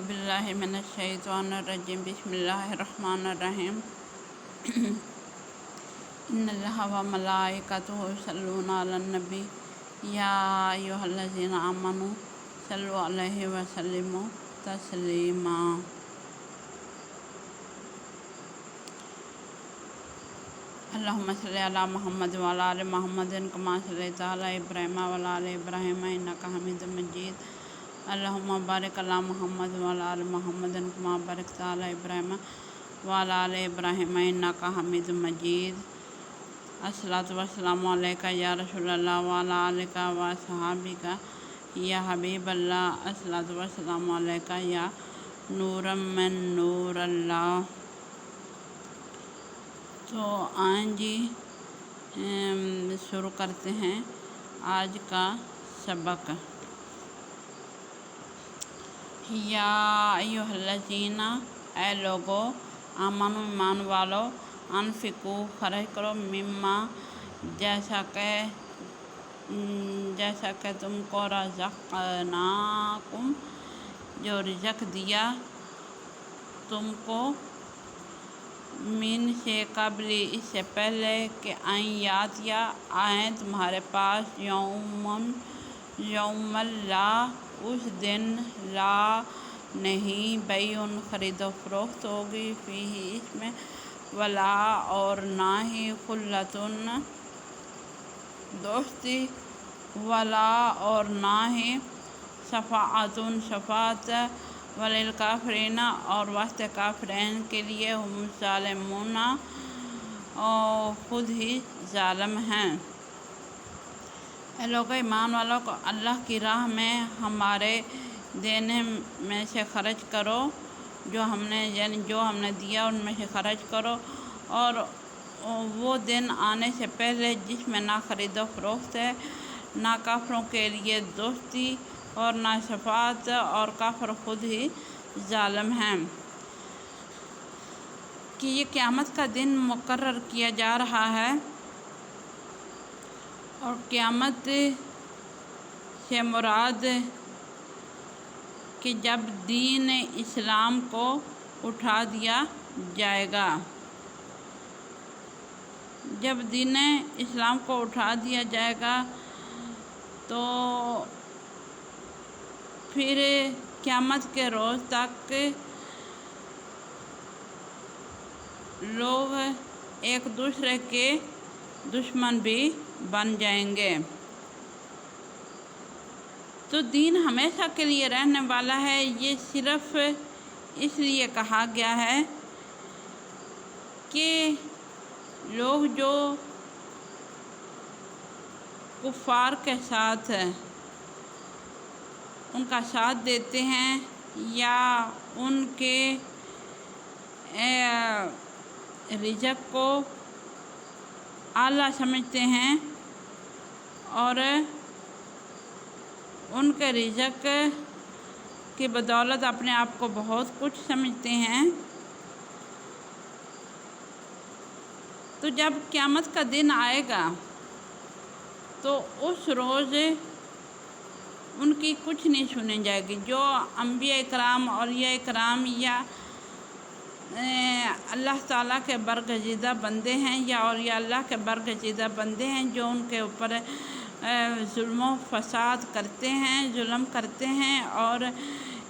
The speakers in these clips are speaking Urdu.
باللہ من الشیطان الرجیم بسم اللہ الرحمن الرحیم ان اللہ و ملائکتہ یصلون علی النبی یا ایھا الذین آمنوا صلوا علیہ وسلموا تسلیما۔ اللہم صلی علی محمد وعلی آل محمد کما صلیت علی ابراہیم وعلی آل ابراہیم انک حمید مجید۔ اللہم بارک علی محمد وعلی آل محمد کما بارکت علی ابراہیم وعلی آل ابراہیم انک حمید مجید۔ الصلاۃ والسلام علیکہ یا رسول اللہ وعلی آلک و اصحابک یا حبیب اللہ۔ الصلاۃ والسلام علیکہ یا نور من نور اللہ۔ تو آئیں جی شروع کرتے ہیں آج کا سبق۔ یا ایھا الذین، اے لوگو، آمنو، ایمان والو، انفقو، خرچ کرو، مما، جیسا کہ تم کو رزقناکم، جو رزق دیا تم کو، من سے قبل، اس سے پہلے کہ ان یاتیا، آئیں تمہارے پاس، یوم لا، اس دن، لا نہیں، بیعٌ، خرید و فروخت ہوگی، فیہ، اس میں، ولا، اور نہ ہی، خلۃٌ، دوستی، ولا، اور نہ ہی، شفاعۃٌ، شفاعت، وللکافرین، اور واسطے کافرین کے لیے، ہم ظالمون، اور خود ہی ظالم ہیں۔ اے لوگو، ایمان والوں کو اللہ کی راہ میں ہمارے دینے میں سے خرچ کرو، جو ہم نے دیا ان میں سے خرچ کرو، اور وہ دن آنے سے پہلے جس میں نہ خرید و فروخت ہے، نہ کافروں کے لیے دوستی، اور نہ شفاعت، اور کافر خود ہی ظالم ہیں۔ کہ یہ قیامت کا دن مقرر کیا جا رہا ہے، اور قیامت سے مراد کہ جب دین اسلام کو اٹھا دیا جائے گا، جب دین اسلام کو اٹھا دیا جائے گا تو پھر قیامت کے روز تک لوگ ایک دوسرے کے دشمن بھی بن جائیں گے۔ تو دین ہمیشہ کے لیے رہنے والا ہے، یہ صرف اس لیے کہا گیا ہے کہ لوگ جو کفار کے ساتھ ان کا ساتھ دیتے ہیں، یا ان کے رزق کو اعلیٰ سمجھتے ہیں، اور ان کے رزق کی بدولت اپنے آپ کو بہت کچھ سمجھتے ہیں، تو جب قیامت کا دن آئے گا تو اس روز ان کی کچھ نہیں سنی جائے گی۔ جو انبیاء اکرام، اولیاء اکرام، یا اللہ تعالیٰ کے برگزیدہ بندے ہیں، یا اولیاء اللہ کے برگزیدہ بندے ہیں، جو ان کے اوپر ظلم و فساد کرتے ہیں، ظلم کرتے ہیں، اور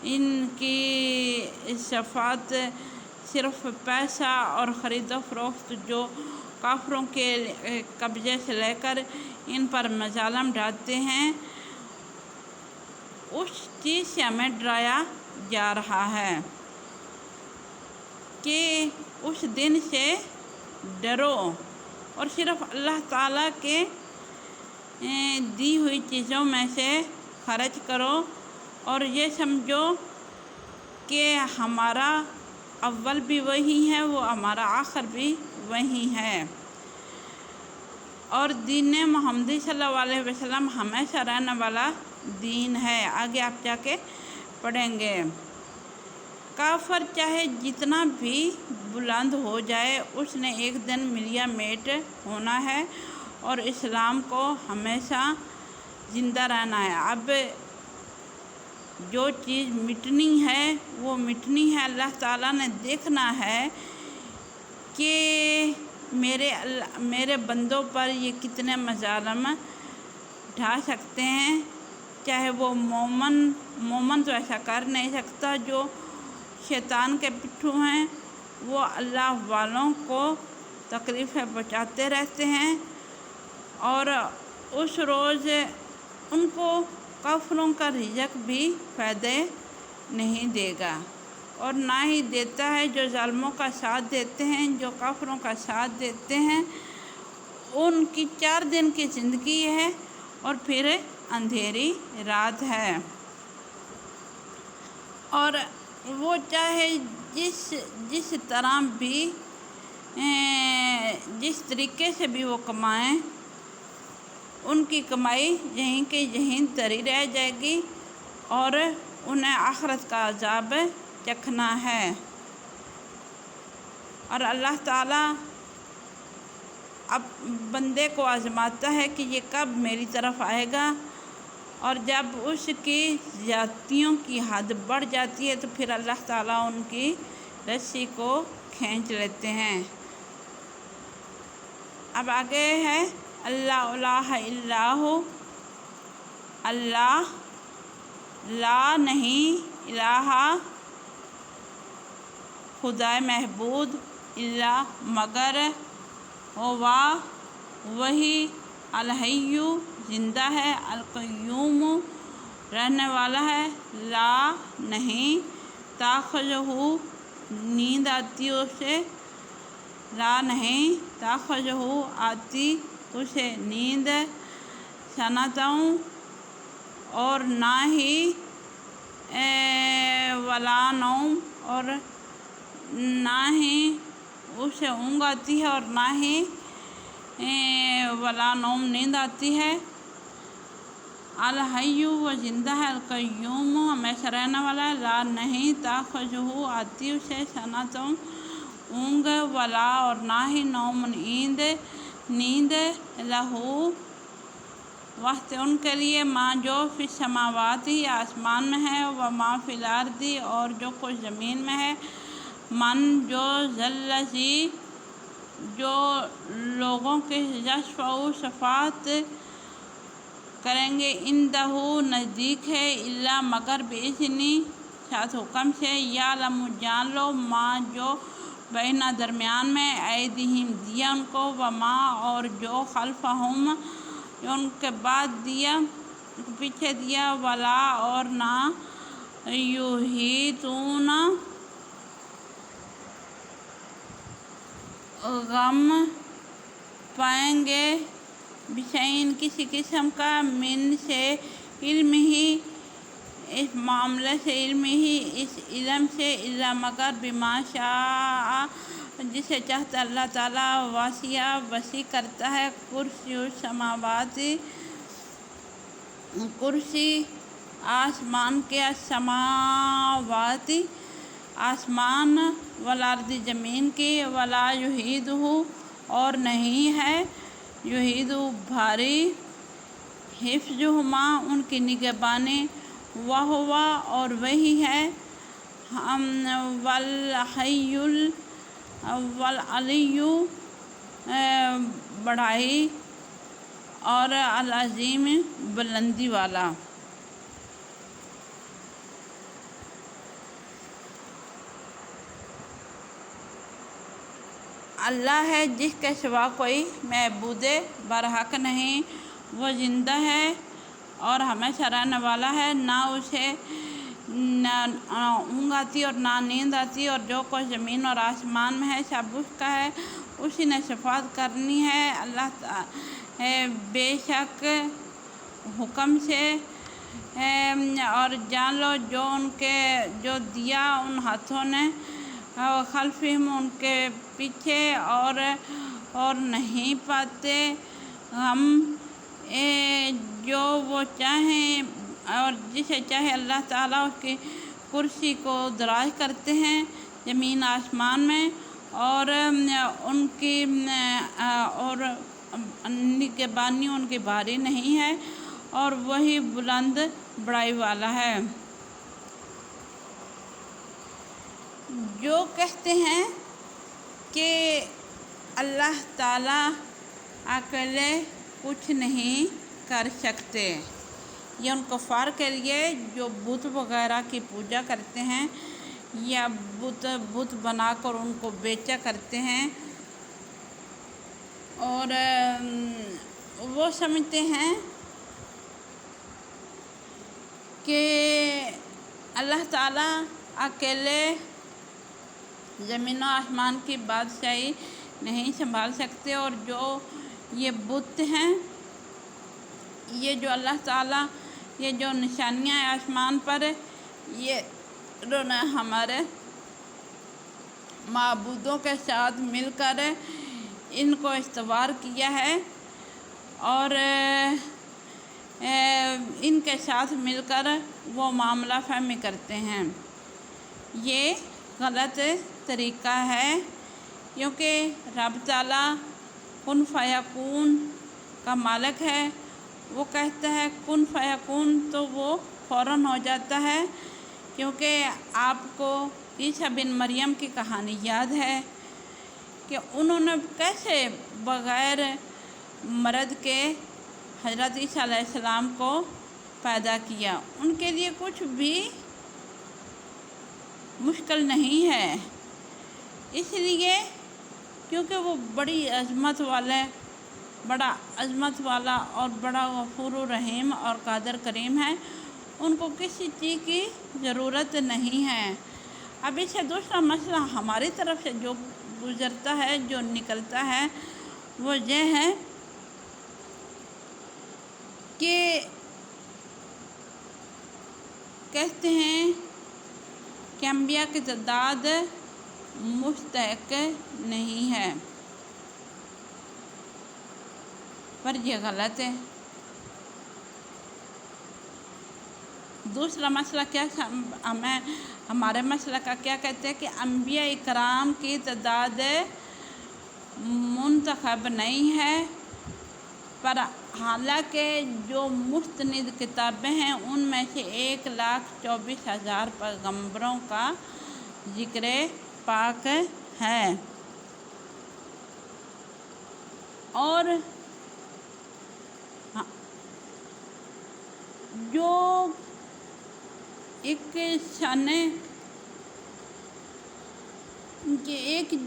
ان کی شفاعت صرف پیسہ اور خرید و فروخت جو کافروں کے قبضے سے لے کر ان پر مظالم ڈالتے ہیں، اس چیز سے ہمیں ڈرایا جا رہا ہے کہ اس دن سے ڈرو، اور صرف اللہ تعالیٰ کے دی ہوئی چیزوں میں سے خرچ کرو، اور یہ سمجھو کہ ہمارا اول بھی وہی ہے، وہ ہمارا آخر بھی وہی ہے، اور دین محمدی صلی اللہ علیہ وسلم ہمیشہ رہنے والا دین ہے۔ آگے آپ جا کے پڑھیں گے۔ کافر چاہے جتنا بھی بلند ہو جائے، اس نے ایک دن ملیا میٹ ہونا ہے، اور اسلام کو ہمیشہ زندہ رہنا ہے۔ اب جو چیز مٹنی ہے وہ مٹنی ہے۔ اللہ تعالیٰ نے دیکھنا ہے کہ میرے بندوں پر یہ کتنے مظالم ڈھا سکتے ہیں۔ چاہے وہ مومن تو ایسا کر نہیں سکتا، جو شیطان کے پٹھو ہیں وہ اللہ والوں کو تکلیفیں پہنچاتے رہتے ہیں، اور اس روز ان کو کافروں کا رزق بھی فائدہ نہیں دے گا، اور نہ ہی دیتا ہے۔ جو ظالموں کا ساتھ دیتے ہیں، جو کافروں کا ساتھ دیتے ہیں، ان کی 4 دن کی زندگی ہے اور پھر اندھیری رات ہے، اور وہ چاہے جس طرح بھی جس طریقے سے بھی وہ کمائیں، ان کی کمائی یہیں کے یہیں تری رہ جائے گی، اور انہیں آخرت کا عذاب چکھنا ہے۔ اور اللہ تعالیٰ اب بندے کو آزماتا ہے کہ یہ کب میری طرف آئے گا، اور جب اس کی زیادتیوں کی حد بڑھ جاتی ہے تو پھر اللہ تعالیٰ ان کی رسی کو کھینچ لیتے ہیں۔ اب آگے ہے اللہ الہ الا ہو، اللہ لا نہیں الہ خدائے معبود الا مگر ہوا وہی الحی زندہ ہے، القیوم رہنے والا ہے، لا نہیں تاخذہ نیند آتی اسے، لا نہیں تاخذہ آتی اسے نیند، سنتوں اور نہ ہی ولا نوم اور نہ ہی اسے اونگ آتی ہے، اور نہ ہی ولا نوم نیند آتی ہے، الحی وہ زندہ ہے، القیوم ہمیشہ رہنے والا ہے، لا نہیں تاخذہ آتی اسے سنتوں اونگ، ولا اور نہ ہی نوم نیند، لہو واسطے ان کے لیے، ماں جو فی السماوات آسمان میں ہے، و ماں فی الارض اور جو کچھ زمین میں ہے، من جو ذلذی جو لوگوں کے یشفع شفاعت کریں گے، عندہ نزدیک ہے، الا مگر باذنہ ساتھ حکم سے، یعلم جان لو، ماں جو بینہ درمیان میں، ایدیہم دیا ان کو، وما اور جو خلفہم جو ان کے بعد دیا پیچھے دیا، ولا اور نہ یحیطون غم پائیں گے، بشیء کسی قسم کا، من سے علم ہی اس معاملے سے، علم ہی اس علم سے، الا مگر بما شاء جسے چاہتا اللہ تعالیٰ، وسیع کرتا ہے، کرسی السماوات کرسی آسمان کے، السماوات آسمان، والارض زمین کی، ولا یحیطہ اور نہیں ہے، یحیط بھاری، حفظہما ان کی نگہبانی، وہو اور وہی ہے، والعلی بڑائی اور العظیم بلندی والا۔ اللہ ہے جس کے سوا کوئی معبود برحق نہیں، وہ زندہ ہے اور ہمیشہ رہنے والا ہے، نہ اسے اونگ آتی اور نہ نیند آتی، اور جو کچھ زمین اور آسمان میں ہے سب اس کا ہے، اسی نے شفاعت کرنی ہے، اللہ بے شک حکم سے، اور جان لو جو ان کے جو دیا ان ہاتھوں نے، خلفہم ان کے پیچھے، اور نہیں پاتے ہم جو وہ چاہیں، اور جسے چاہے اللہ تعالیٰ اس کی کرسی کو دراز کرتے ہیں زمین آسمان میں، اور ان کی اور نگہبانی ان کی بھاری نہیں ہے، اور وہی بلند بڑائی والا ہے۔ جو کہتے ہیں کہ اللہ تعالیٰ اکیلے کچھ نہیں کر سکتے، یہ ان کفار کے لیے جو بت وغیرہ کی پوجا کرتے ہیں یا بت بنا کر ان کو بیچا کرتے ہیں، اور وہ سمجھتے ہیں کہ اللہ تعالیٰ اکیلے زمین و آسمان کی بادشاہی نہیں سنبھال سکتے، اور جو یہ بت ہیں، یہ جو اللہ تعالیٰ، یہ جو نشانیاں آسمان پر، یہ انہوں نے ہمارے معبودوں کے ساتھ مل کر ان کو استوار کیا ہے، اور ان کے ساتھ مل کر وہ معاملہ فہمی کرتے ہیں۔ یہ غلط طریقہ ہے، کیونکہ رب تعالیٰ کن فیکون کا مالک ہے۔ وہ کہتا ہے کن فیکون تو وہ فوراً ہو جاتا ہے، کیونکہ آپ کو عیسیٰ بن مریم کی کہانی یاد ہے کہ انہوں نے کیسے بغیر مرد کے حضرت عیسیٰ علیہ السلام کو پیدا کیا۔ ان کے لیے کچھ بھی مشکل نہیں ہے، اس لیے کیونکہ وہ بڑا عظمت والا اور بڑا غفور و رحیم اور قادر کریم ہے، ان کو کسی چیز کی ضرورت نہیں ہے۔ اب اس سے دوسرا مسئلہ ہماری طرف سے جو گزرتا ہے، جو نکلتا ہے، وہ یہ ہے کہ کہتے ہیں کہ انبیاء کی تعداد مستحق نہیں ہے، پر یہ غلط ہے۔ دوسرا مسئلہ کیا، ہمارے مسئلہ کا کیا کہتے ہیں کہ انبیاء اکرام کی تعداد منتخب نہیں ہے، پر حالانکہ جو مستند کتابیں ہیں ان میں سے 1,24,000 پیغمبروں کا ذکر پاک ہے، اور جو ایک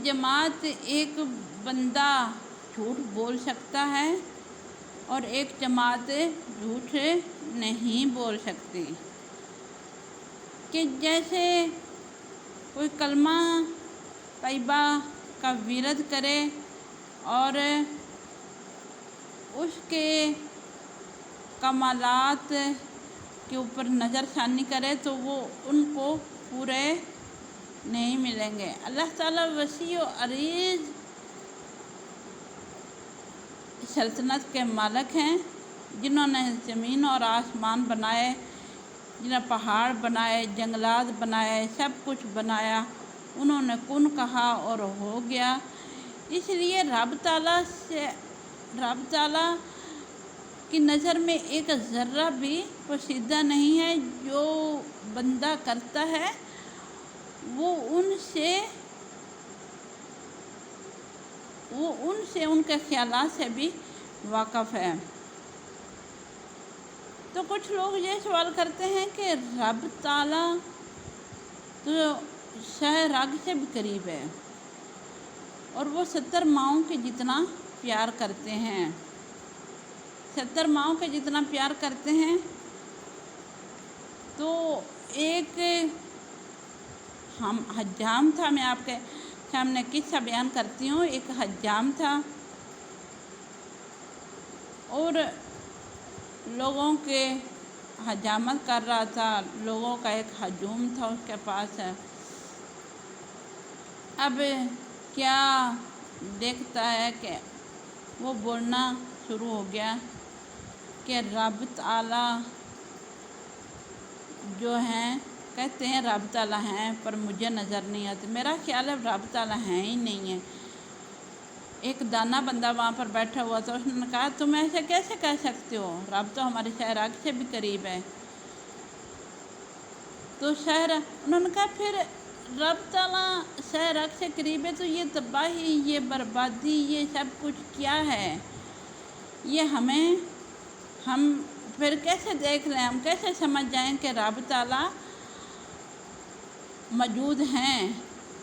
جماعت، ایک بندہ جھوٹ بول سکتا ہے اور ایک جماعت جھوٹ نہیں بول سکتی، کہ جیسے کوئی کلمہ طیبہ کا ورد کرے اور اس کے کمالات کے اوپر نظر ثانی کرے تو وہ ان کو پورے نہیں ملیں گے۔ اللہ تعالیٰ وسیع و عریض سلطنت کے مالک ہیں، جنہوں نے زمین اور آسمان بنائے، جنہوں نے پہاڑ بنائے، جنگلات بنائے، سب کچھ بنایا، انہوں نے کن کہا اور ہو گیا۔ اس لیے رب تعالیٰ کی نظر میں ایک ذرہ بھی پوشیدہ نہیں ہے، جو بندہ کرتا ہے وہ ان سے ان کے خیالات سے بھی واقف ہے۔ تو کچھ لوگ یہ سوال کرتے ہیں کہ رب تعالیٰ تو شہ رگ سے بھی قریب ہے، اور وہ 70 ماؤں کے جتنا پیار کرتے ہیں، 70 ماؤں کے جتنا پیار کرتے ہیں۔ تو ایک حجام تھا، میں آپ کے سامنے قصہ بیان کرتی ہوں۔ ایک حجام تھا اور لوگوں کے حجامت کر رہا تھا، لوگوں کا ایک ہجوم تھا اس کے پاس۔ اب کیا دیکھتا ہے کہ وہ بولنا شروع ہو گیا کہ رب تعالیٰ جو ہیں، کہتے ہیں رب تعالیٰ ہیں پر مجھے نظر نہیں آتے، میرا خیال ہے رب تعالیٰ ہیں ہی نہیں ہے۔ ایک دانا بندہ وہاں پر بیٹھا ہوا تھا، اس نے کہا تم ایسے کیسے کہہ سکتے ہو، رب تو ہمارے شہراگ سے بھی قریب ہے۔ تو انہوں نے کہا پھر رب تعالیٰ سے رب سے قریب ہے تو یہ تباہی، یہ بربادی، یہ سب کچھ کیا ہے؟ یہ ہم پھر کیسے دیکھ لیں، ہم کیسے سمجھ جائیں کہ رب تعالیٰ موجود ہیں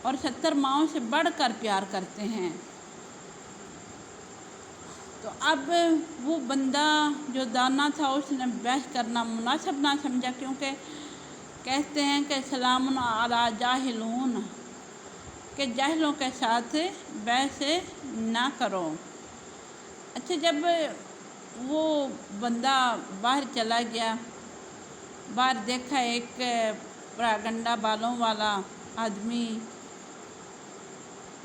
اور 70 ماؤں سے بڑھ کر پیار کرتے ہیں؟ تو اب وہ بندہ جو دانا تھا اس نے بحث کرنا مناسب نہ سمجھا، کیونکہ کہتے ہیں کہ سلام علی جاہلون، کہ جاہلوں کے ساتھ بحث نہ کرو۔ اچھا، جب وہ بندہ باہر چلا گیا، باہر دیکھا ایک پراگنڈا بالوں والا آدمی،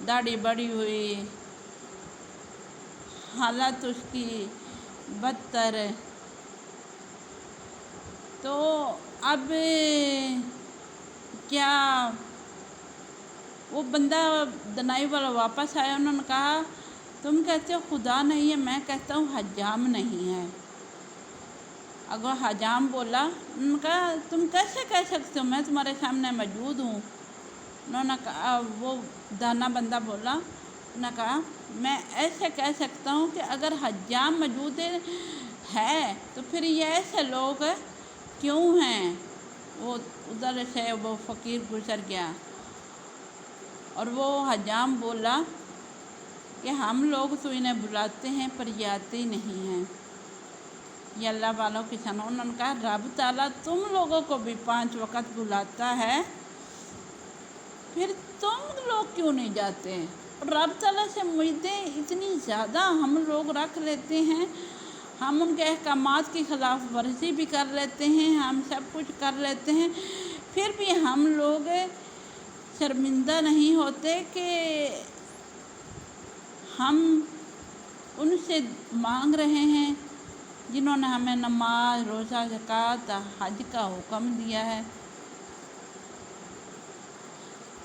داڑھی بڑھی ہوئی، حالت اس کی بدتر، تو اب کیا وہ بندہ دنائی والا واپس آیا، انہوں نے کہا تم کہتے ہو خدا نہیں ہے، میں کہتا ہوں حجام نہیں ہے۔ اگر حجام بولا، انہوں نے کہا تم کیسے کہہ سکتے ہو، میں تمہارے سامنے موجود ہوں۔ انہوں نے کہا، وہ دانا بندہ بولا، انہوں نے کہا میں ایسے کہہ سکتا ہوں کہ اگر حجام موجود ہے تو پھر یہ ایسے لوگ کیوں ہیں؟ وہ ادھر سے وہ فقیر گزر گیا اور وہ حجام بولا کہ ہم لوگ تو انہیں بلاتے ہیں پر یہ آتے ہی نہیں ہیں، یہ اللہ والوں کی شان۔ انہوں نے کہا رب تعالیٰ تم لوگوں کو بھی 5 وقت بلاتا ہے، پھر تم لوگ کیوں نہیں جاتے؟ رب تعالیٰ سے امیدیں اتنی زیادہ ہم لوگ رکھ لیتے ہیں، ہم ان کے احکامات کی خلاف ورزی بھی کر لیتے ہیں، ہم سب کچھ کر لیتے ہیں، پھر بھی ہم لوگ شرمندہ نہیں ہوتے کہ ہم ان سے مانگ رہے ہیں جنہوں نے ہمیں نماز، روزہ، زکوٰۃ، حج کا حکم دیا ہے۔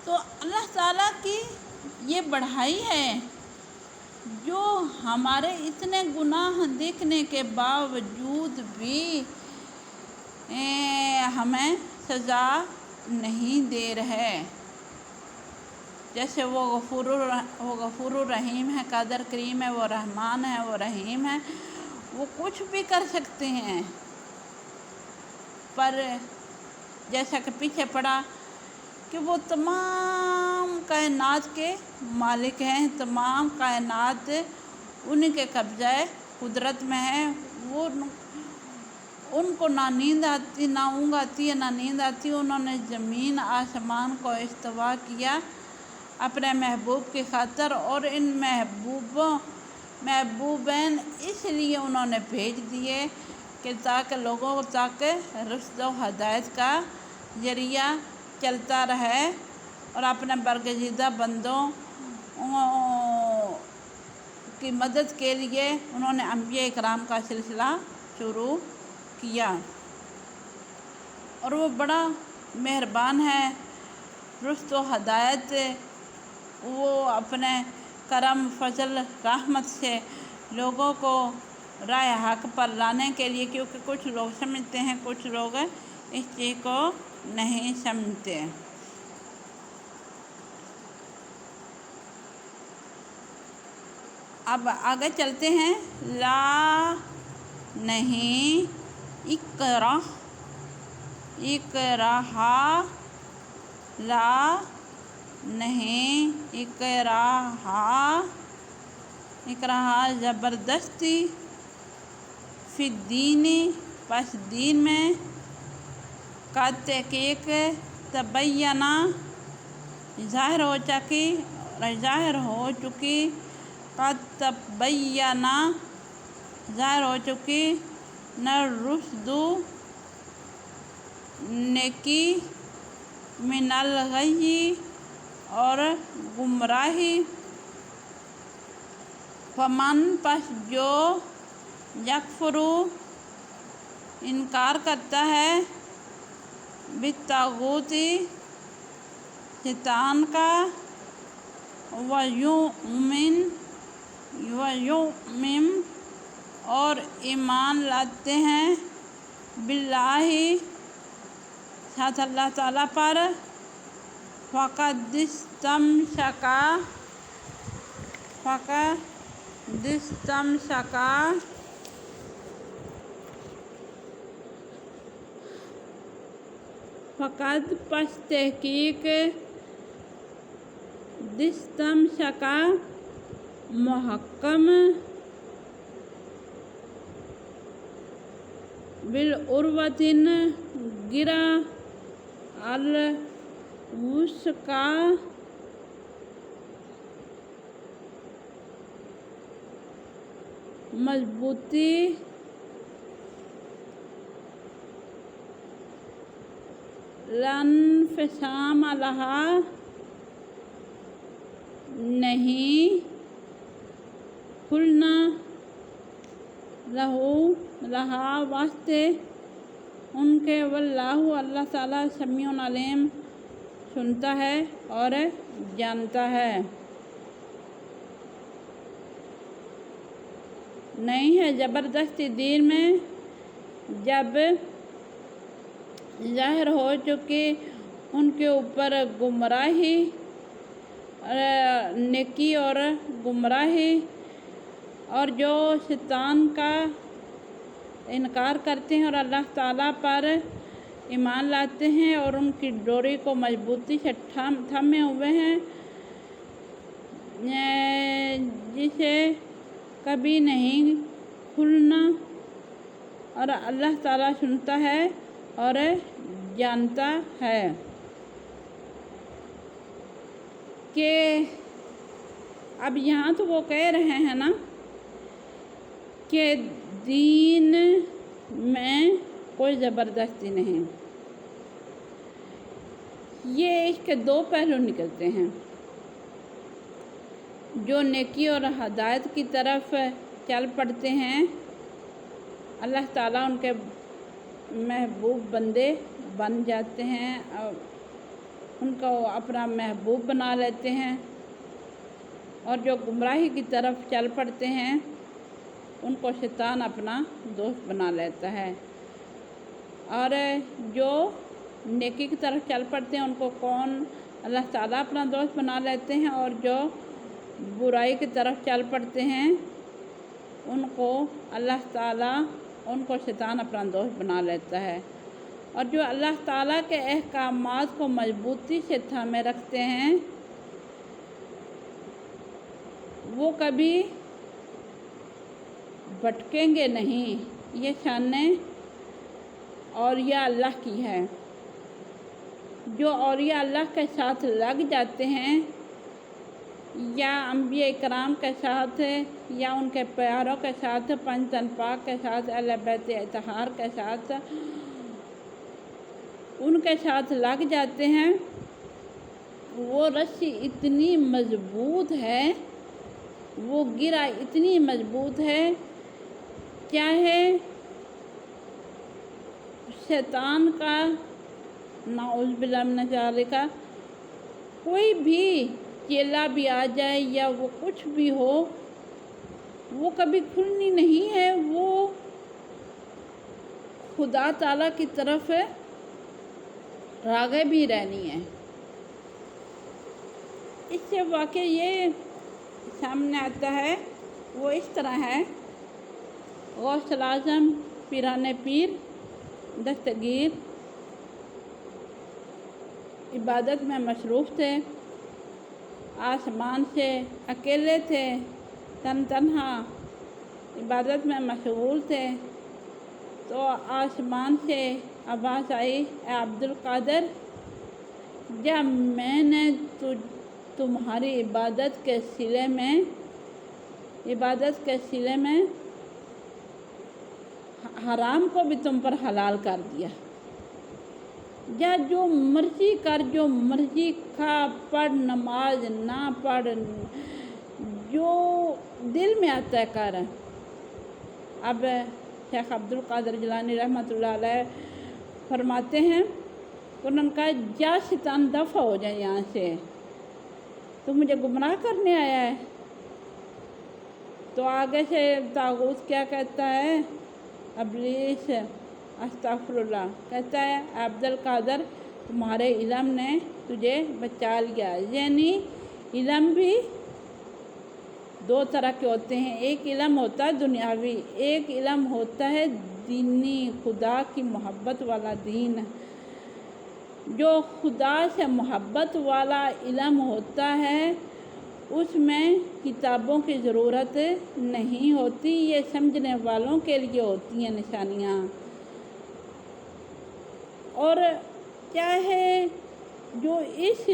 تو اللہ تعالیٰ کی یہ بڑائی ہے جو ہمارے اتنے گناہ دیکھنے کے باوجود بھی ہمیں سزا نہیں دے رہے۔ جیسے وہ غفور الرحیم ہے، قادر کریم ہے، وہ رحمان ہے، وہ رحیم ہے، وہ کچھ بھی کر سکتے ہیں، پر جیسا کہ پیچھے پڑا کہ وہ تمام کائنات کے مالک ہیں، تمام کائنات ان کے قبضہ قدرت میں ہے، وہ ان کو نہ نیند آتی، نہ اونگ آتی ہے، نہ نیند آتی۔ انہوں نے زمین آسمان کو استوا کیا اپنے محبوب کی خاطر، اور ان محبوبین اس لیے انہوں نے بھیج دیے کہ تاکہ لوگوں تک رشد و ہدایت کا ذریعہ چلتا رہے، اور اپنے برگزیدہ بندوں کی مدد کے لیے انہوں نے انبیاء کرام کا سلسلہ شروع کیا، اور وہ بڑا مہربان ہے، رشد و ہدایت وہ اپنے کرم، فضل، رحمت سے لوگوں کو راہ حق پر لانے کے لیے، کیونکہ کچھ لوگ سمجھتے ہیں، کچھ لوگ اس چیز کو نہیں سمجھتے۔ اب آگے چلتے ہیں۔ لا نہیں اکراہ، لا نہیں اکراہ زبردستی، فی الدین پس دین میں، کا تحقیق تبینہ ظاہر ہو چکی، قد تبینہ ظاہر ہو چکی، نہ رشد نیکی، من الغی اور گمراہی، فمن پس جو یکفرو انکار کرتا ہے، بالطاغوت شیطان کا، ویؤمن اور ایمان لاتے ہیں، باللہ ساتھ اللہ تعالیٰ پر، فقد استمسکا فقد پس تحقیق استمسکا محکم بالعروۃ گرا الوثقی مضبوطی لا انفصام لہا نہیں کھلنا لہا واسطے ان کے واللہ اللہ تعالیٰ سمیع علیم سنتا ہے اور جانتا ہے۔ نہیں ہے زبردستی دین میں جب ظاہر ہو چکی ان کے اوپر گمراہی نیکی اور گمراہی، اور جو شیطان کا انکار کرتے ہیں اور اللہ تعالیٰ پر ایمان لاتے ہیں اور ان کی ڈوری کو مضبوطی سے تھامے ہوئے ہیں، جسے کبھی نہیں کھلنا، اور اللہ تعالیٰ سنتا ہے اور جانتا ہے۔ کہ اب یہاں تو وہ کہہ رہے ہیں نا کہ دین میں کوئی زبردستی نہیں، یہ اس کے دو پہلو نکلتے ہیں۔ جو نیکی اور ہدایت کی طرف چل پڑتے ہیں اللہ تعالیٰ ان کے محبوب بندے بن جاتے ہیں اور ان کو اپنا محبوب بنا لیتے ہیں، اور جو گمراہی کی طرف چل پڑتے ہیں ان کو شیطان اپنا دوست بنا لیتا ہے، اور جو نیکی کی طرف چل پڑتے ہیں ان کو اللہ تعالیٰ اپنا دوست بنا لیتے ہیں، اور جو برائی کی طرف چل پڑتے ہیں ان کو اللہ تعالیٰ ان کو شیطان اپنا دوست بنا لیتا ہے۔ اور جو اللہ تعالیٰ کے احکامات کو مضبوطی سے تھامے رکھتے ہیں وہ کبھی بھٹکیں گے نہیں، یہ شان اولیاء اللہ کی ہے۔ جو اولیاء اللہ کے ساتھ لگ جاتے ہیں یا انبیاء کرام کے ساتھ یا ان کے پیاروں کے ساتھ، پنج تن پاک کے ساتھ، اہل بیت اطہار کے ساتھ، ان کے ساتھ لگ جاتے ہیں، وہ رسی اتنی مضبوط ہے، وہ گرہ اتنی مضبوط ہے، چاہے شیطان کا نعوذ باللہ من ذالک کوئی بھی چیلا بھی آ جائے یا وہ کچھ بھی ہو، وہ کبھی کھلنی نہیں ہے، وہ خدا تعالیٰ کی طرف راغب بھی رہنی ہے۔ اس سے واقعہ یہ سامنے آتا ہے، وہ اس طرح ہے۔ غوث اعظم پیران پیر دستگیر عبادت میں مصروف تھے، آسمان سے اکیلے تھے، تنہا عبادت میں مشغول تھے، تو آسمان سے آواز آئی، اے عبد القادر، جب میں نے تمہاری عبادت کے سلے میں حرام کو بھی تم پر حلال کر دیا، یا جو مرضی کر، جو مرضی کھا، پڑھ، نماز نہ پڑھ، جو دل میں آتا ہے کر۔ اب شیخ عبد القادر جیلانی رحمۃ اللہ علیہ فرماتے ہیں، انہوں نے کہا جا شیطان دفع ہو جائے یہاں سے، تو مجھے گمراہ کرنے آیا ہے۔ تو آگے سے طاغوت کیا کہتا ہے، ابلیس استغفر اللہ، کہتا ہے عبد القادر تمہارے علم نے تجھے بچا لیا۔ یعنی علم بھی دو طرح کے ہوتے ہیں، ایک علم ہوتا ہے دنیاوی، ایک علم ہوتا ہے دینی، خدا کی محبت والا دین۔ جو خدا سے محبت والا علم ہوتا ہے اس میں کتابوں کی ضرورت نہیں ہوتی، یہ سمجھنے والوں کے لیے ہوتی ہیں نشانیاں۔ اور چاہے جو اس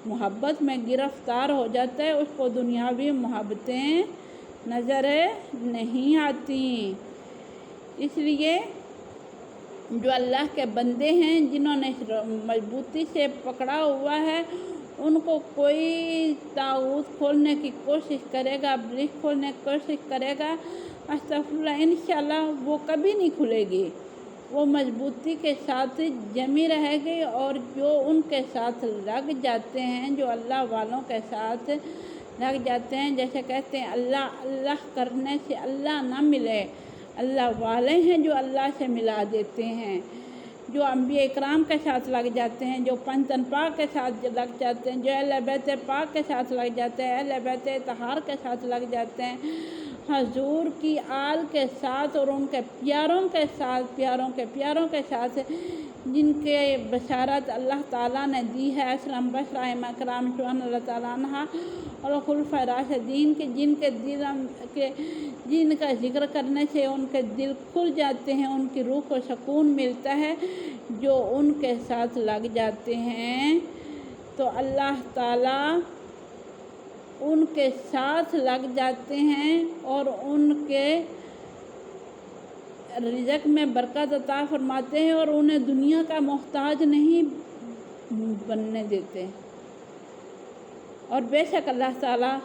محبت میں گرفتار ہو جاتا ہے اس کو دنیاوی محبتیں نظر نہیں آتی۔ اس لیے جو اللہ کے بندے ہیں جنہوں نے مضبوطی سے پکڑا ہوا ہے ان کو کوئی طاغوت کھولنے کی کوشش کرے گا، ابلیس کھولنے کی کوشش کرے گا، استغفراللہ، انشاءاللہ وہ کبھی نہیں کھلے گی، وہ مضبوطی کے ساتھ جمی رہے گی۔ اور جو ان کے ساتھ لگ جاتے ہیں، جو اللہ والوں کے ساتھ لگ جاتے ہیں، جیسے کہتے ہیں اللہ اللہ کرنے سے اللہ نہ ملے، اللہ والے ہیں جو اللہ سے ملا دیتے ہیں۔ جو انبیاء اکرام کے ساتھ لگ جاتے ہیں، جو پنجتن پاک کے ساتھ لگ جاتے ہیں، جو اہل بیت پاک کے ساتھ لگ جاتے ہیں، اہل بیت طہار کے ساتھ لگ جاتے ہیں، حضور کی آل کے ساتھ اور ان کے پیاروں کے ساتھ، پیاروں کے ساتھ جن کے بشارت اللہ تعالیٰ نے دی ہے، اسلم بشرا ائمہ کرام رضوان اللہ تعالیٰ عنہ اور خلفائے راشدین کے، جن کا ذکر کرنے سے ان کے دل کھل جاتے ہیں، ان کی روح کو سکون ملتا ہے، جو ان کے ساتھ لگ جاتے ہیں تو اللہ تعالیٰ ان کے ساتھ لگ جاتے ہیں اور ان کے رزق میں برکت عطا فرماتے ہیں اور انہیں دنیا کا محتاج نہیں بننے دیتے۔ اور بے شک اللہ تعالیٰ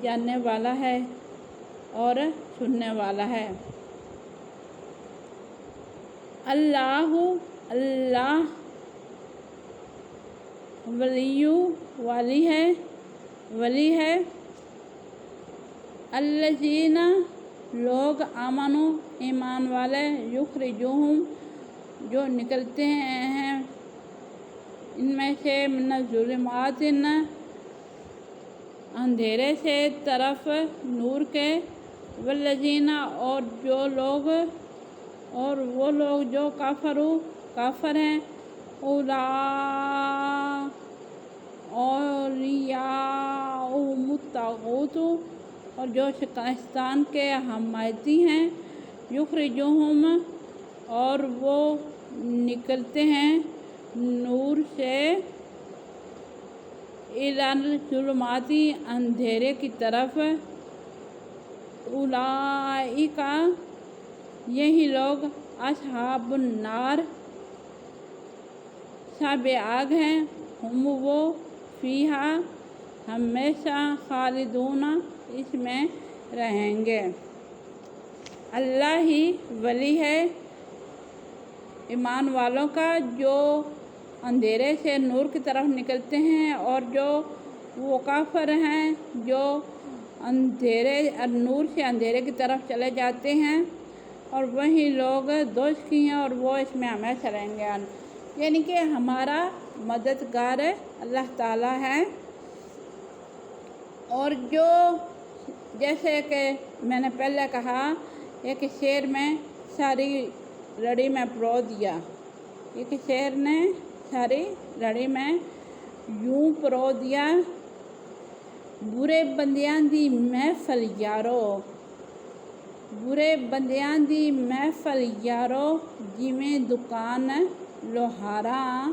جاننے والا ہے اور سننے والا ہے۔ اللہ ولی ہے الذین لوگ آمنو ایمان والے، یخرجوہم جو نکلتے ہیں ان میں سے، من الظلمات اندھیرے سے طرف نور کے، والذین اور وہ لوگ جو کافر ہیں، اولیاءہم الطاغوت اور جو شیطان کے حمایتی ہیں، یخرجوہم اور وہ نکلتے ہیں نور سے، الی الظلمات اندھیرے کی طرف، اولئک یہی لوگ اصحاب النار صاحب آگ ہیں، ہم وہ فیہا ہمیشہ خالدون اس میں رہیں گے۔ اللہ ہی ولی ہے ایمان والوں کا جو اندھیرے سے نور کی طرف نکلتے ہیں، اور جو وہ کافر ہیں جو نور سے اندھیرے کی طرف چلے جاتے ہیں، اور وہی لوگ دوزخی ہیں اور وہ اس میں ہمیشہ رہیں گے۔ یعنی کہ ہمارا مددگار اللہ تعالیٰ ہے۔ اور جو جیسے کہ میں نے پہلے کہا ایک شعر میں ساری لڑی میں پرو دیا، ایک شعر نے ساری لڑی میں یوں پرو دیا، برے بندیاں دی محفل یارو، برے بندیاں دی محفل یارو، جویں دکان لوہاراں،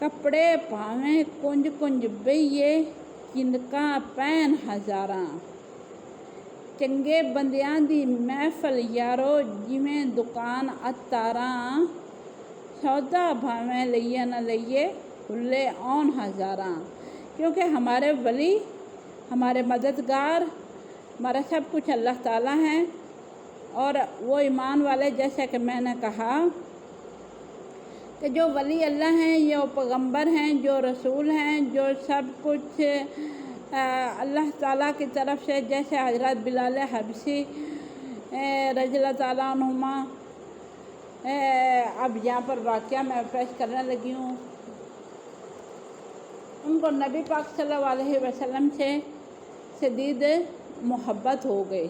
کپڑے پاویں کنج کنج بئیے، چنکاں پین ہزاراں، چنگے بندیاں دی محفل یارو، جویں دکان عطاراں، سودا بھاویں لئیے نہ لئیے، کھلے آن ہزاراں۔ کیونکہ ہمارے ولی، ہمارے مددگار، ہمارا سب کچھ اللہ تعالیٰ ہیں، اور وہ ایمان والے جیسے کہ میں نے کہا کہ جو ولی اللہ ہیں، یہ پیغمبر ہیں، جو رسول ہیں، جو سب کچھ اللہ تعالیٰ کی طرف سے، جیسے حضرت بلال حبشی رضی اللہ تعالیٰ عنہما اب یہاں پر واقعہ میں پیش کرنے لگی ہوں۔ ان کو نبی پاک صلی اللہ علیہ وسلم سے شدید محبت ہو گئی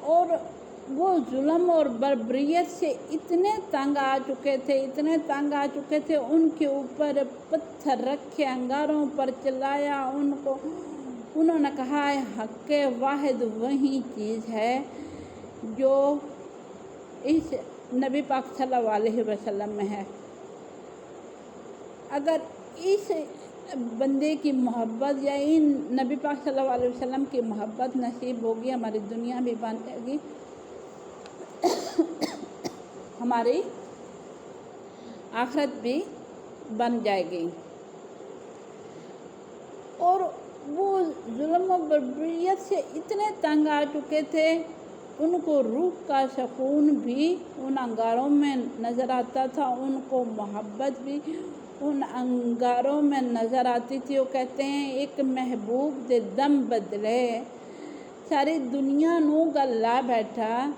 اور وہ ظلم اور بربریت سے اتنے تنگ آ چکے تھے، ان کے اوپر پتھر رکھے، انگاروں پر چلایا، انہوں نے کہا ہے حق واحد وہی چیز ہے جو اس نبی پاک صلی اللہ علیہ وسلم میں ہے۔ اگر اس بندے کی محبت یا ان نبی پاک صلی اللہ علیہ وسلم کی محبت نصیب ہوگی، ہماری دنیا بھی بن جائے گی، ہماری آخرت بھی بن جائے گی۔ اور وہ ظلم و بربریت سے اتنے تنگ آ چکے تھے، ان کو روح کا سکون بھی ان انگاروں میں نظر آتا تھا، ان کو محبت بھی ان انگاروں میں نظر آتی تھی۔ وہ کہتے ہیں ایک محبوب دے دم بدلے ساری دنیا نو گلا بیٹھا،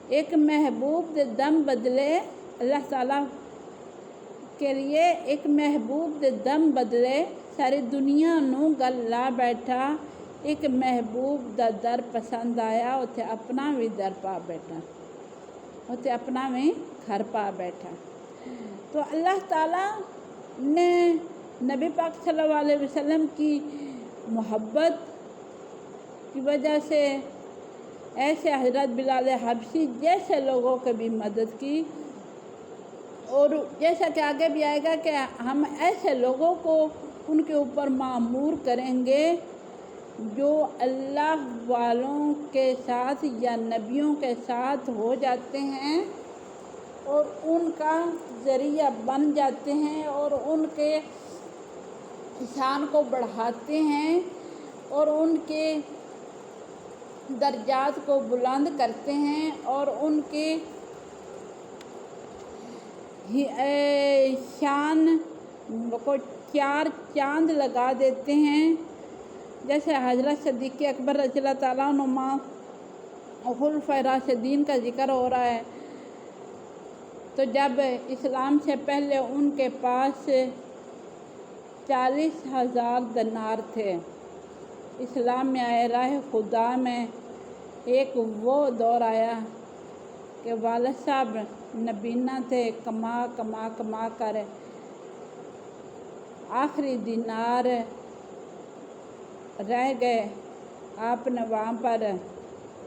ایک محبوب دے دم بدلے، اللہ تعالیٰ کے لیے ایک محبوب دے دم بدلے ساری دنیا نو گلا بیٹھا، ایک محبوب دا در پسند آیا، اتھے اپنا بھی در پا بیٹھا، اتھے اپنا بھی گھر پا بیٹھا۔ تو اللہ تعالیٰ نے نبی پاک صلی اللہ علیہ وسلم کی محبت کی وجہ سے ایسے حضرت بلال حبشی جیسے لوگوں کی بھی مدد کی، اور جیسا کہ آگے بھی آئے گا کہ ہم ایسے لوگوں کو ان کے اوپر معمور کریں گے جو اللہ والوں کے ساتھ یا نبیوں کے ساتھ ہو جاتے ہیں اور ان کا ذریعہ بن جاتے ہیں اور ان کے شان کو بڑھاتے ہیں اور ان کے درجات کو بلند کرتے ہیں اور ان کے شان کو چار چاند لگا دیتے ہیں۔ جیسے حضرت صدیق اکبر رضی اللہ تعالیٰ عنہ خلفائے راشدین کا ذکر ہو رہا ہے، تو جب اسلام سے پہلے ان کے پاس 40,000 دینار تھے، اسلام میں آئے راہ خدا میں ایک وہ دور آیا کہ والد صاحب نبینا تھے، کما کر آخری دینار رہ گئے۔ آپ نے وہاں پر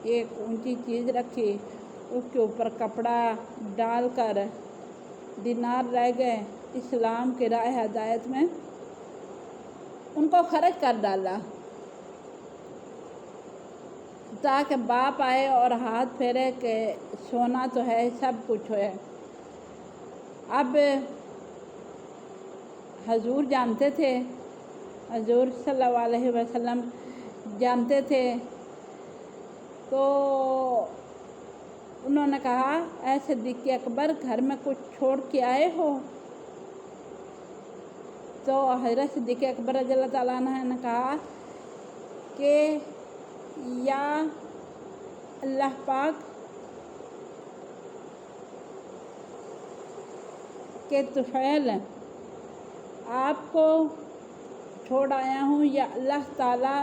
ایک اونچی چیز رکھی، اس کے اوپر کپڑا ڈال کر دینار رہ گئے، اسلام کی راہ ہدایت میں ان کو خرچ کر ڈالا تاکہ باپ آئے اور ہاتھ پھیرے کہ سونا تو ہے، سب کچھ ہے۔ اب حضور جانتے تھے، حضور صلی اللہ علیہ وسلم جانتے تھے، تو انہوں نے کہا اے صدیق اکبر گھر میں کچھ چھوڑ کے آئے ہو؟ تو حضرت صدیق اکبر رضی اللہ تعالیٰ عنہ نے کہا کہ یا اللہ پاک کے طفیل آپ کو چھوڑ آیا ہوں یا اللہ تعالیٰ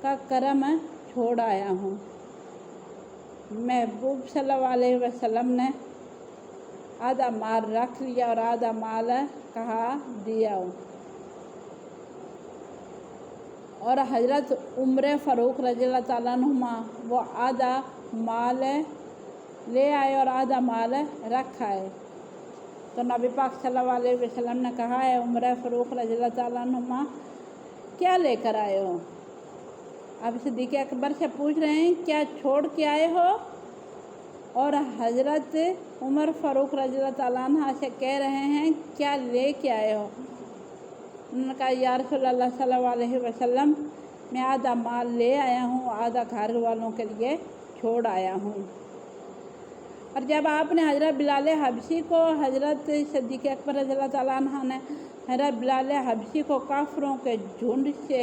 کا کرم چھوڑ آیا ہوں۔ محبوب صلی اللہ علیہ وسلم نے آدھا مال رکھ لیا اور آدھا مال کہا دیا ہو، اور حضرت عمر فاروق رضی اللہ تعالیٰ عنہ وہ آدھا مال لے آئے اور آدھا مال رکھ آئے۔ تو نبی پاک صلی اللہ علیہ وسلم نے کہا ہے عمر فاروق رضی اللہ تعالیٰ عنہ کیا لے کر آئے ہو؟ اب صدیق اکبر سے پوچھ رہے ہیں کیا چھوڑ کے آئے ہو، اور حضرت عمر فاروق رضی اللہ تعالیٰ عنہ سے کہہ رہے ہیں کیا لے کے آئے ہو؟ انہوں نے کہا یا رسول اللہ صلی اللہ علیہ وسلم میں آدھا مال لے آیا ہوں، آدھا گھر والوں کے لیے چھوڑ آیا ہوں۔ اور جب آپ نے حضرت بلال حبشی کو، حضرت صدیق اکبر رضی اللہ تعالیٰ عنہ نے حضرت بلال حبشی کو کافروں کے جھنڈ سے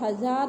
1000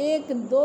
1-2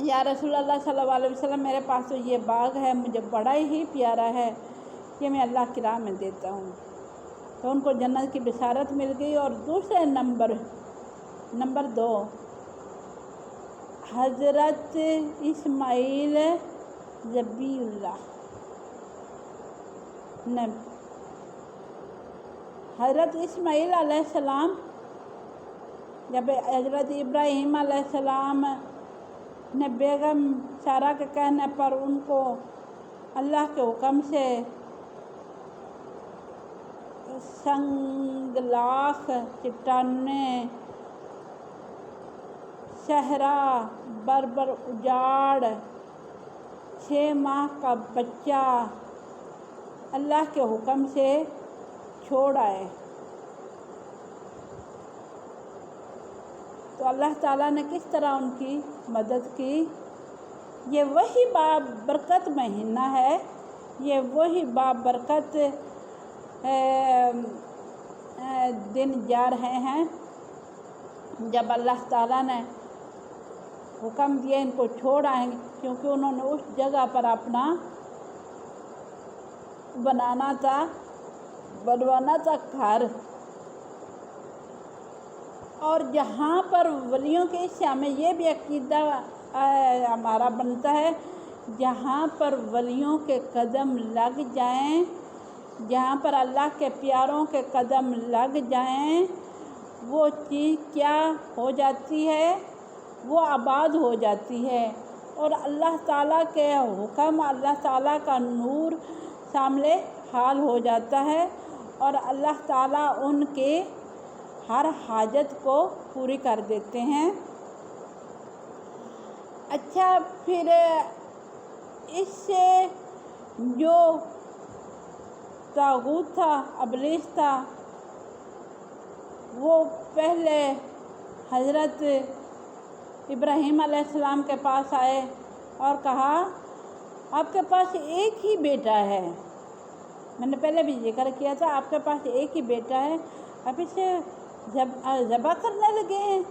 یا رسول اللہ صلی اللہ علیہ وسلم میرے پاس تو یہ باغ ہے، مجھے بڑا ہی پیارا ہے، یہ میں اللہ کی راہ میں دیتا ہوں۔ تو ان کو جنت کی بشارت مل گئی۔ اور دوسرے نمبر 2 حضرت اسماعیل ذبیح اللہ نے، حضرت اسماعیل علیہ السلام جب حضرت ابراہیم علیہ السلام نے بیگم سارہ کے کہنے پر ان کو اللہ کے حکم سے سنگلاخ، چٹانیں، صحرا، بربر اجاڑ، 6 ماہ کا بچہ اللہ کے حکم سے چھوڑ آئے، تو اللہ تعالیٰ نے کس طرح ان کی مدد کی۔ یہ وہی بابرکت مہینہ ہے، یہ وہی بابرکت دن جا رہے ہیں جب اللہ تعالیٰ نے حکم دیا ان کو چھوڑ آئیں گے، کیونکہ انہوں نے اس جگہ پر اپنا بنوانا تھا گھر، اور جہاں پر ولیوں کے اس سے ہمیں یہ بھی عقیدہ ہمارا بنتا ہے، جہاں پر ولیوں کے قدم لگ جائیں، جہاں پر اللہ کے پیاروں کے قدم لگ جائیں، وہ چیز کیا ہو جاتی ہے، وہ آباد ہو جاتی ہے، اور اللہ تعالیٰ کے حکم، اللہ تعالیٰ کا نور شامل حال ہو جاتا ہے، اور اللہ تعالیٰ ان کے ہر حاجت کو پوری کر دیتے ہیں۔ اچھا، پھر اس سے جو طاغوت تھا، ابلیس تھا، وہ پہلے حضرت ابراہیم علیہ السلام کے پاس آئے اور کہا آپ کے پاس ایک ہی بیٹا ہے، میں نے پہلے بھی ذکر کیا تھا، آپ کے پاس ایک ہی بیٹا ہے، اب اسے ذبح کرنے لگے ہیں،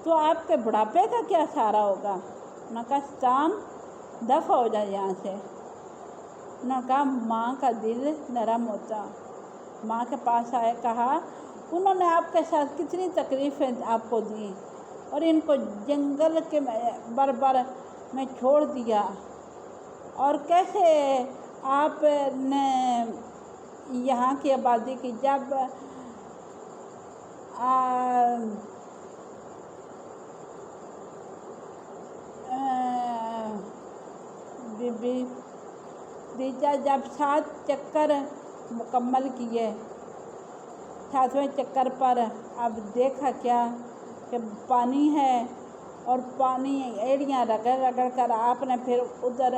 تو آپ کے بڑھاپے کا کیا سہارا ہوگا؟ انہوں نے کہا شیطان دفع ہو جائے یہاں سے۔ انہوں نے کہا ماں کا دل نرم ہوتا، ماں کے پاس آئے، کہا انہوں نے آپ کے ساتھ کتنی تکلیفیں آپ کو دی، اور ان کو جنگل کے بربر میں چھوڑ دیا، اور کیسے آپ نے یہاں کی آبادی کی، جب جب 7 چکر مکمل کیے، 7ویں چکر پر اب دیکھا کیا کہ پانی ہے، اور پانی ایڑیاں رگڑ کر آپ نے پھر ادھر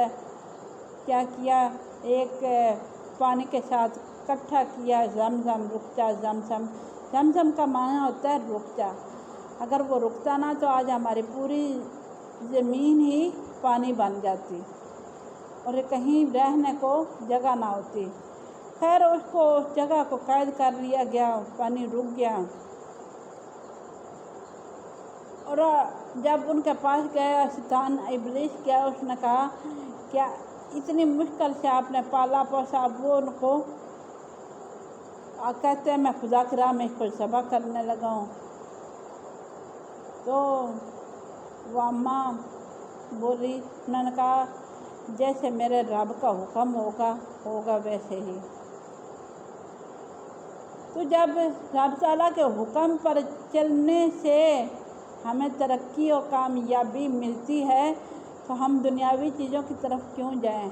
کیا کیا، ایک پانی کے ساتھ اکٹھا کیا، زمزم رک جا، زمزم کا معنی ہوتا ہے رک جا، اگر وہ رکتا نہ تو آج ہماری پوری زمین ہی پانی بن جاتی اور کہیں رہنے کو جگہ نہ ہوتی۔ خیر اس جگہ کو قید کر لیا گیا، پانی رک گیا، اور جب ان کے پاس گیا شیطان ابلیس کیا، اس نے کہا کیا اتنی مشکل سے آپ نے پالا پوسا، وہ ان کو کہتے ہیں میں خدا کی راہ میں اس کو ذبح کرنے لگا ہوں، تو وہ اماں بولی، انہوں نے کہا جیسے میرے رب کا حکم ہوگا ویسے ہی۔ تو جب رب تعالیٰ کے حکم پر چلنے سے ہمیں ترقی اور کامیابی ملتی ہے تو ہم دنیاوی چیزوں کی طرف کیوں جائیں۔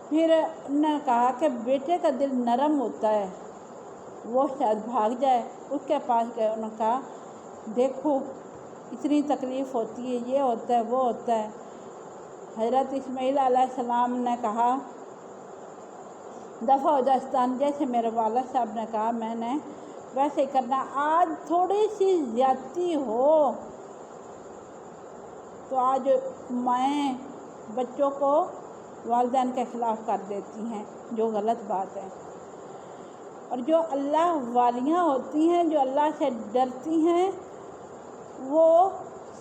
پھر انہوں نے کہا کہ بیٹے کا دل نرم ہوتا ہے، وہ شاید بھاگ جائے، اس کے پاس گئے، انہوں نے کہا دیکھو اتنی تکلیف ہوتی ہے، یہ ہوتا ہے وہ ہوتا ہے۔ حضرت اسماعیل علیہ السلام نے کہا دفع ہو جا شیطان، جیسے میرے والد صاحب نے کہا میں نے ویسے ہی کرنا، آج تھوڑی سی زیادتی ہو تو آج مائیں بچوں کو والدین کے خلاف کر دیتی ہیں، جو غلط بات ہے۔ اور جو اللہ والیاں ہوتی ہیں، جو اللہ سے ڈرتی ہیں، وہ